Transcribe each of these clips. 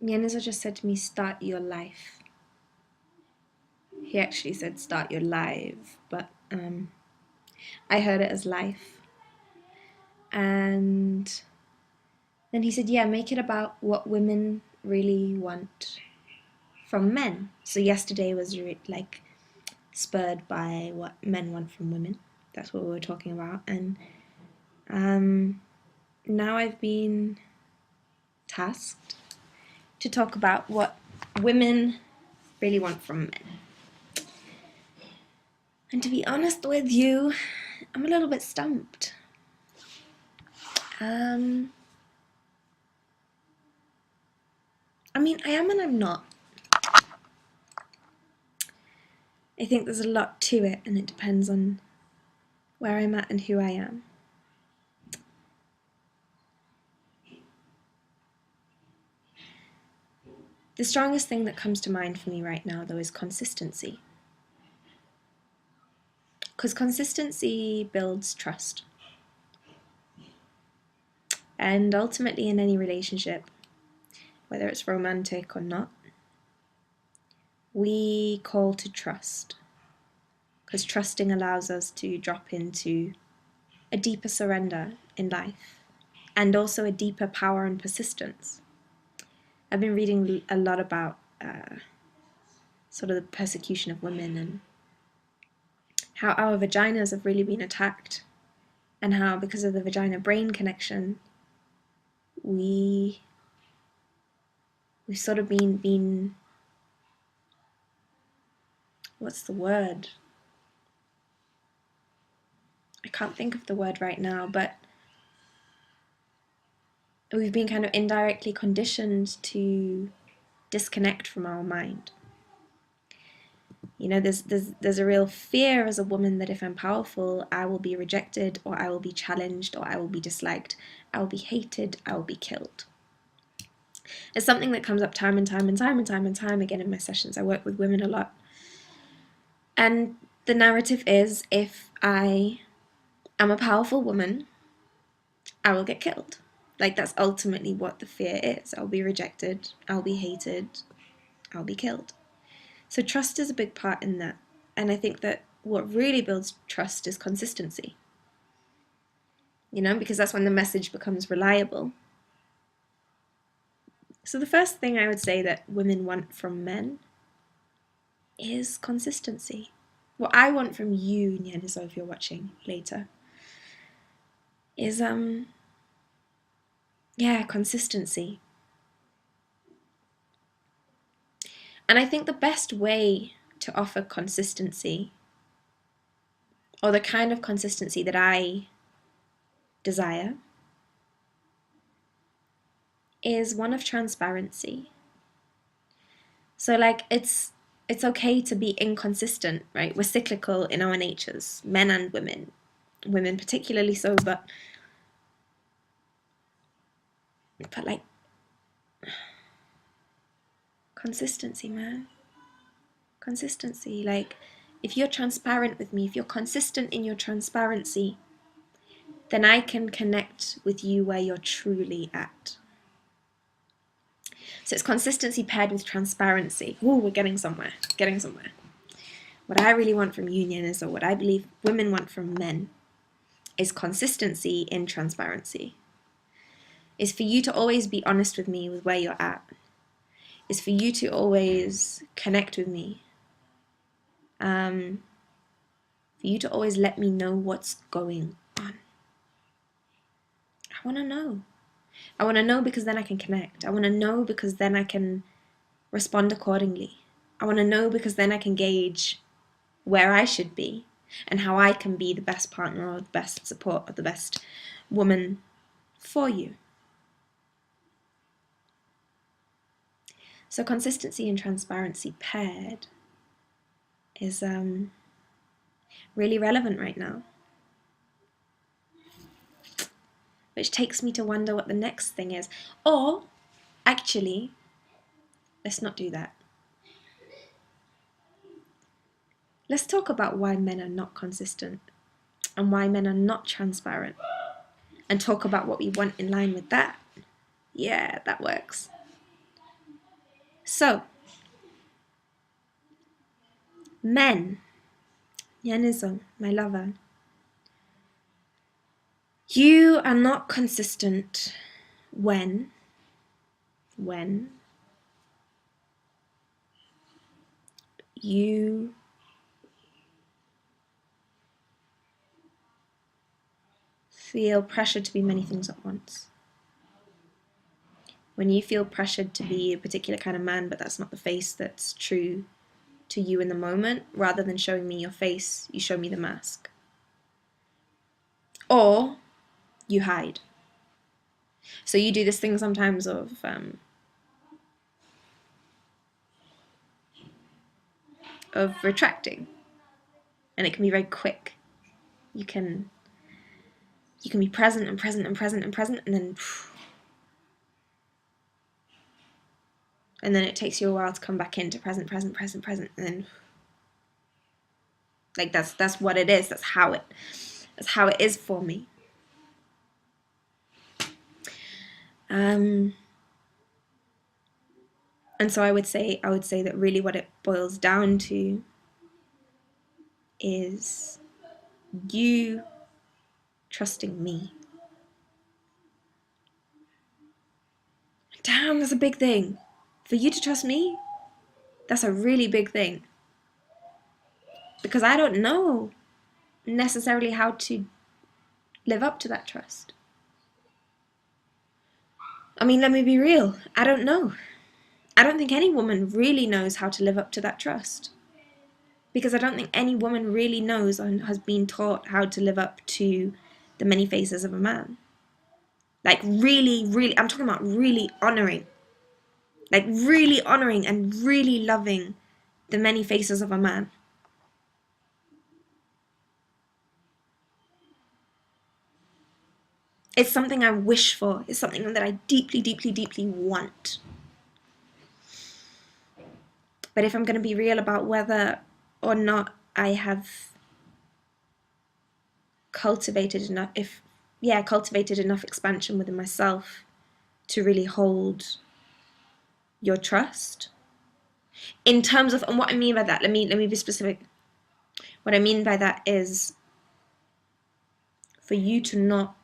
Nyaniso just said to me, start your life. He actually said start your live, but I heard it as life. And then he said, yeah, make it about what women really want from men. So yesterday was like spurred by what men want from women. That's what we were talking about. And now I've been tasked to talk about what women really want from men. And to be honest with you, I'm a little bit stumped. I mean, I am and I'm not. I think there's a lot to it, and it depends on where I'm at and who I am. The strongest thing that comes to mind for me right now, though, is consistency. Because consistency builds trust. And ultimately, in any relationship, whether it's romantic or not, we call to trust. Because trusting allows us to drop into a deeper surrender in life, and also a deeper power and persistence. I've been reading a lot about sort of the persecution of women and how our vaginas have really been attacked, and how because of the vagina-brain connection, we've sort of been what's the word? I can't think of the word right now, but we've been kind of indirectly conditioned to disconnect from our mind. You know, there's a real fear as a woman that if I'm powerful, I will be rejected, or I will be challenged, or I will be disliked, I will be hated, I will be killed. It's something that comes up time and time again in my sessions. I work with women a lot. And the narrative is, if I am a powerful woman, I will get killed. Like, that's ultimately what the fear is. I'll be rejected, I'll be hated, I'll be killed. So trust is a big part in that. And I think that what really builds trust is consistency. You know, because that's when the message becomes reliable. So the first thing I would say that women want from men is consistency. What I want from you, Nyaniso, if you're watching later, is consistency. And I think the best way to offer consistency, or the kind of consistency that I desire, is one of transparency. So like it's okay to be inconsistent, right? We're cyclical in our natures, men and women. Women particularly so, but like consistency, man. Consistency. Like, if you're transparent with me, if you're consistent in your transparency, then I can connect with you where you're truly at. So it's consistency paired with transparency. Ooh, we're getting somewhere. What I really want from unions, or what I believe women want from men, is consistency in transparency. Is for you to always be honest with me with where you're at. Is for you to always connect with me. For you to always let me know what's going on. I want to know. I want to know because then I can connect. I want to know because then I can respond accordingly. I want to know because then I can gauge where I should be and how I can be the best partner or the best support or the best woman for you. So consistency and transparency paired is really relevant right now. Which takes me to wonder what the next thing is. Or, actually, let's not do that. Let's talk about why men are not consistent and why men are not transparent, and talk about what we want in line with that. Yeah, that works. So, men, Nyaniso, my lover, you are not consistent when you feel pressured to be many things at once. When you feel pressured to be a particular kind of man, but that's not the face that's true to you in the moment, rather than showing me your face, you show me the mask. Or you hide. So you do this thing sometimes of retracting, and it can be very quick. You can be present and present and present and present, and then it takes you a while to come back into present, and then like that's what it is. That's how it is for me. And so I would say that really what it boils down to is you trusting me. Damn, that's a big thing. For you to trust me, that's a really big thing. Because I don't know necessarily how to live up to that trust. I mean, let me be real. I don't know. I don't think any woman really knows how to live up to that trust. Because I don't think any woman really knows and has been taught how to live up to the many faces of a man. Like really, I'm talking about really honoring. Like really honoring and really loving the many faces of a man. It's something I wish for. It's something that I deeply, deeply, deeply want. But if I'm going to be real about whether or not I have cultivated enough expansion within myself to really hold your trust. In terms of, and what I mean by that, let me be specific. What I mean by that is for you to not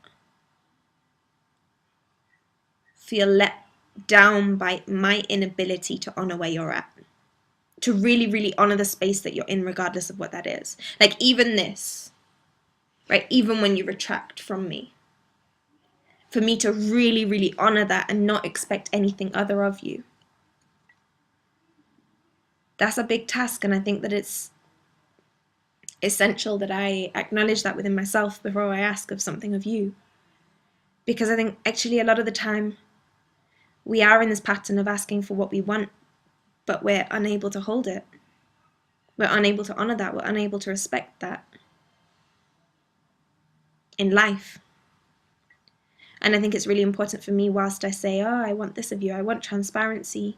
feel let down by my inability to honor where you're at. To really, really honor the space that you're in, regardless of what that is. Like even this, right? Even when you retract from me. For me to really, really honor that and not expect anything other of you. That's a big task, and I think that it's essential that I acknowledge that within myself before I ask of something of you. Because I think actually a lot of the time we are in this pattern of asking for what we want, but we're unable to hold it. We're unable to honor that. We're unable to respect that in life. And I think it's really important for me, whilst I say, oh, I want this of you, I want transparency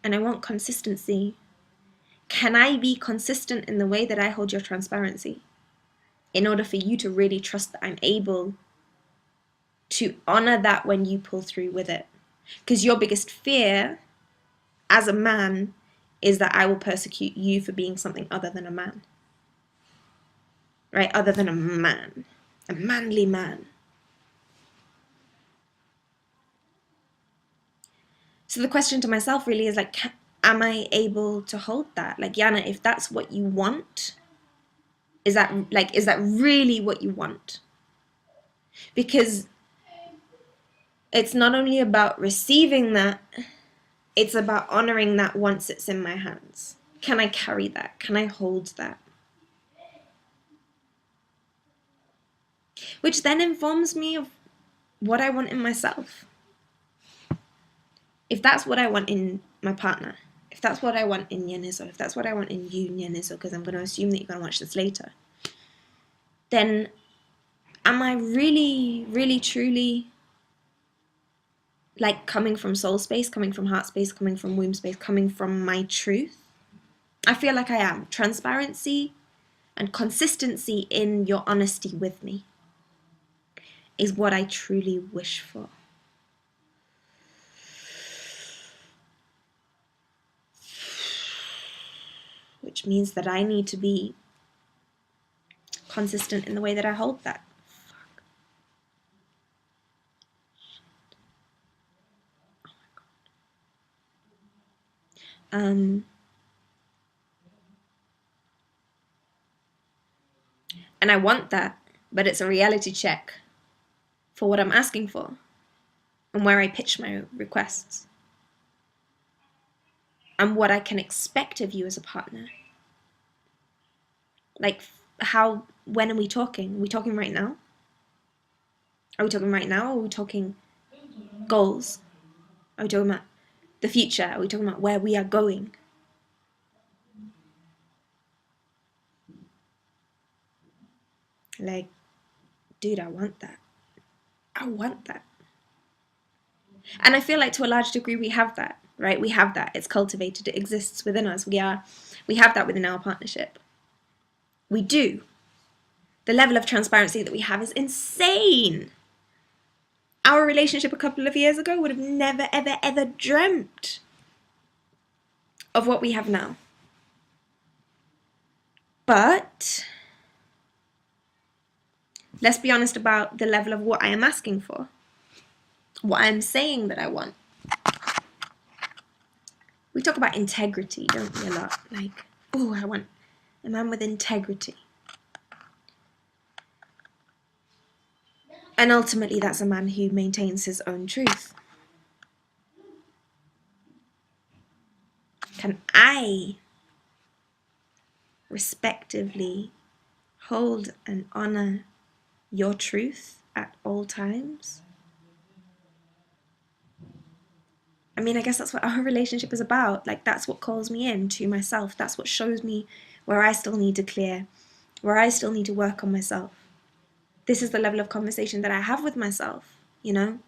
and I want consistency. Can I be consistent in the way that I hold your transparency in order for you to really trust that I'm able to honor that when you pull through with it? Because your biggest fear as a man is that I will persecute you for being something other than a man. Right? Other than a man. A manly man. So the question to myself really is like, am I able to hold that? Like, Yana, if that's what you want, is that really what you want? Because it's not only about receiving that, it's about honoring that once it's in my hands. Can I carry that? Can I hold that? Which then informs me of what I want in myself. If that's what I want in my partner, if that's what I want in Nyaniso, if that's what I want in you, Nyaniso, because I'm going to assume that you're going to watch this later, then am I really, really, truly like coming from soul space, coming from heart space, coming from womb space, coming from my truth? I feel like I am. Transparency and consistency in your honesty with me is what I truly wish for. which means that I need to be consistent in the way that I hold that. And I want that, but it's a reality check for what I'm asking for and where I pitch my requests and what I can expect of you as a partner. Like, when are we talking? Are we talking right now? Are we talking right now, or are we talking goals? Are we talking about the future? Are we talking about where we are going? Like, dude, I want that. I want that. And I feel like to a large degree we have that, right? We have that. It's cultivated. It exists within us. We have that within our partnership. We do. The level of transparency that we have is insane. Our relationship a couple of years ago would have never, ever, ever dreamt of what we have now. But let's be honest about the level of what I am asking for, what I'm saying that I want. We talk about integrity, don't we, a lot? Like, oh, I want a man with integrity. And ultimately, that's a man who maintains his own truth. Can I respectively hold and honor your truth at all times? I mean, I guess that's what our relationship is about. Like, that's what calls me in to myself. That's what shows me where I still need to clear, where I still need to work on myself. This is the level of conversation that I have with myself, you know?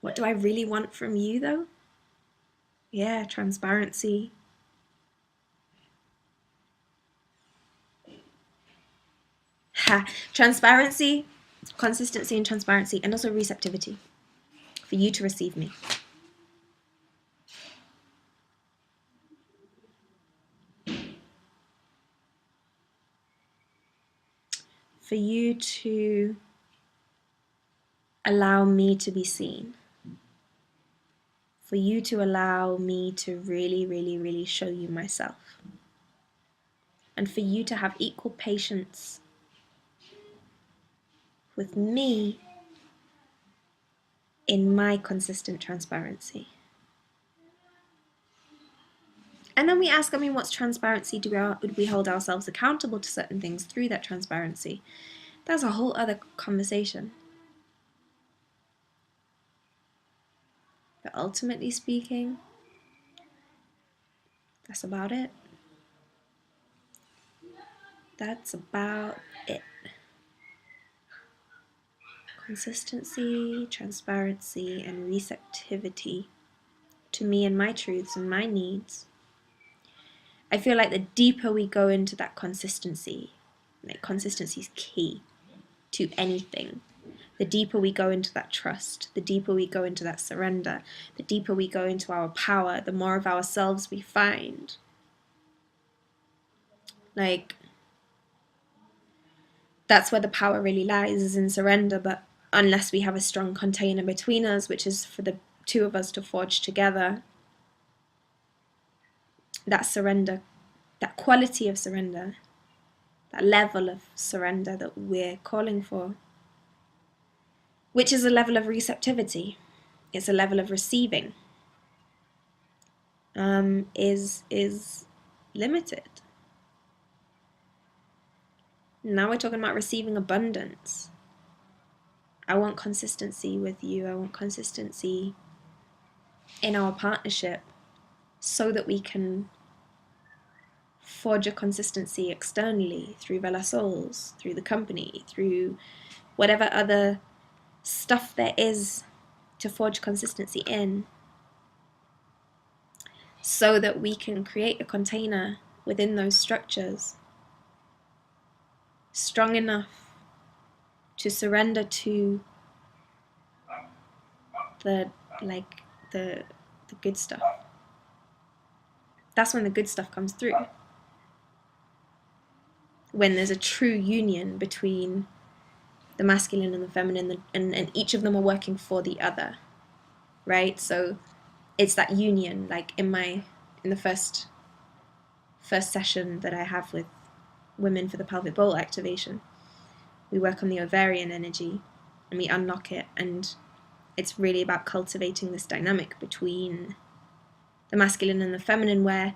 What do I really want from you, though? Yeah, transparency. Transparency, consistency and transparency, and also receptivity for you to receive me. For you to allow me to be seen. For you to allow me to really, really, really show you myself. And for you to have equal patience with me in my consistent transparency. And then we ask, what's transparency? Would we hold ourselves accountable to certain things through that transparency? That's a whole other conversation. But ultimately speaking, that's about it. That's about it. Consistency, transparency, and receptivity to me and my truths and my needs. I feel like the deeper we go into that consistency, like consistency is key to anything. The deeper we go into that trust, the deeper we go into that surrender, the deeper we go into our power, the more of ourselves we find. Like, that's where the power really lies, is in surrender. But unless we have a strong container between us, which is for the two of us to forge together, that surrender, that quality of surrender, that level of surrender that we're calling for, which is a level of receptivity, it's a level of receiving, is limited. Now we're talking about receiving abundance. I want consistency with you. I want consistency in our partnership so that we can forge a consistency externally through Vela Souls, through the company, through whatever other stuff there is to forge consistency in, so that we can create a container within those structures strong enough to surrender to the the good stuff. That's when the good stuff comes through. When there's a true union between the masculine and the feminine, and each of them are working for the other, right? So it's that union. Like in the first session that I have with women for the pelvic bowl activation, we work on the ovarian energy and we unlock it, and it's really about cultivating this dynamic between the masculine and the feminine, where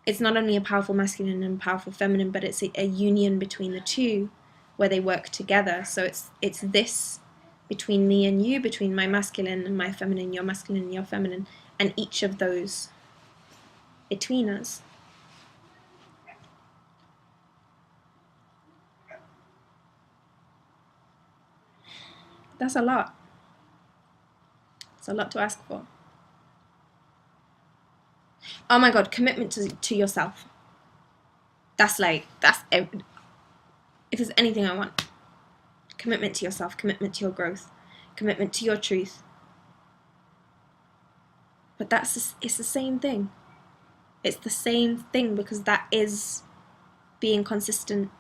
it's not only a powerful masculine and powerful feminine, but it's a union between the two where they work together. So it's this between me and you, between my masculine and my feminine, your masculine and your feminine, and each of those between us. That's a lot. It's a lot to ask for. Oh my God, commitment to yourself. That's if there's anything I want. Commitment to yourself, commitment to your growth, commitment to your truth. But it's the same thing. It's the same thing, because that is being consistent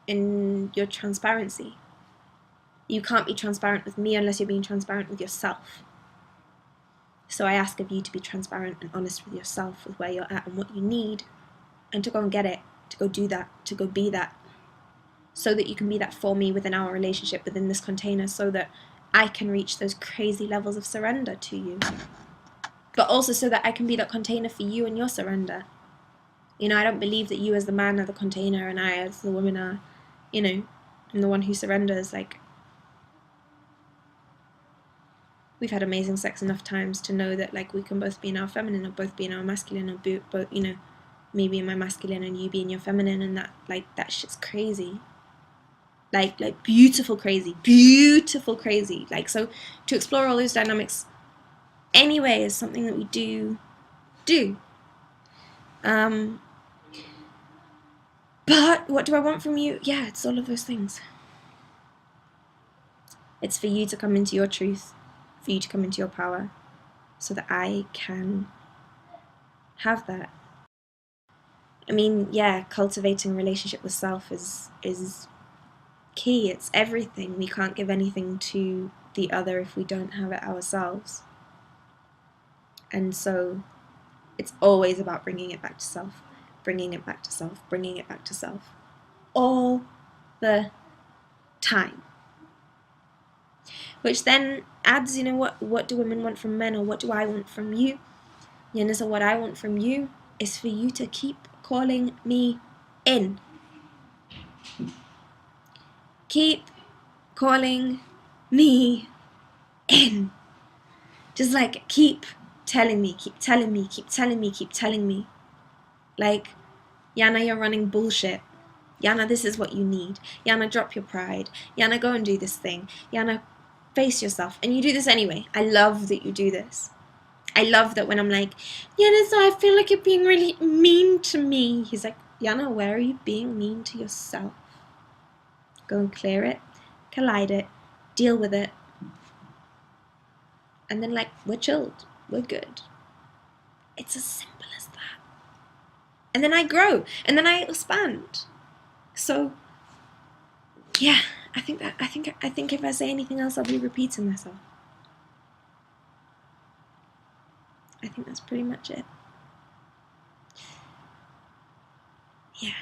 in your transparency. You can't be transparent with me unless you're being transparent with yourself. So I ask of you to be transparent and honest with yourself, with where you're at and what you need, and to go and get it, to go do that, to go be that, so that you can be that for me within our relationship, within this container, so that I can reach those crazy levels of surrender to you. But also so that I can be that container for you and your surrender. You know, I don't believe that you as the man are the container and I as the woman are, you know, I'm the one who surrenders. Like, we've had amazing sex enough times to know that, like, we can both be in our feminine or both be in our masculine, or both, you know, me being my masculine and you being your feminine, and that shit's crazy. Like beautiful crazy. Like, so to explore all those dynamics anyway is something that we do. But what do I want from you? Yeah, it's all of those things. It's for you to come into your truth, for you to come into your power, so that I can have that. I mean, yeah, cultivating a relationship with self is key. It's everything. We can't give anything to the other if we don't have it ourselves. And so it's always about bringing it back to self, bringing it back to self, bringing it back to self, all the time. Which then adds, you know, what do women want from men, or what do I want from you? Nyaniso, what I want from you is for you to keep calling me in. Keep calling me in. Just like keep telling me. Like, Yana, you're running bullshit. Yana, this is what you need. Yana, drop your pride. Yana, go and do this thing. Yana, face yourself. And you do this anyway. I love that you do this. I love that when I'm like, Yana, so I feel like you're being really mean to me. He's like, Yana, where are you being mean to yourself? Go and clear it, collide it, deal with it. And then, like, we're chilled. We're good. It's as simple as that. And then I grow. And then I expand. So, yeah, I think if I say anything else, I'll be repeating myself. I think that's pretty much it. Yeah.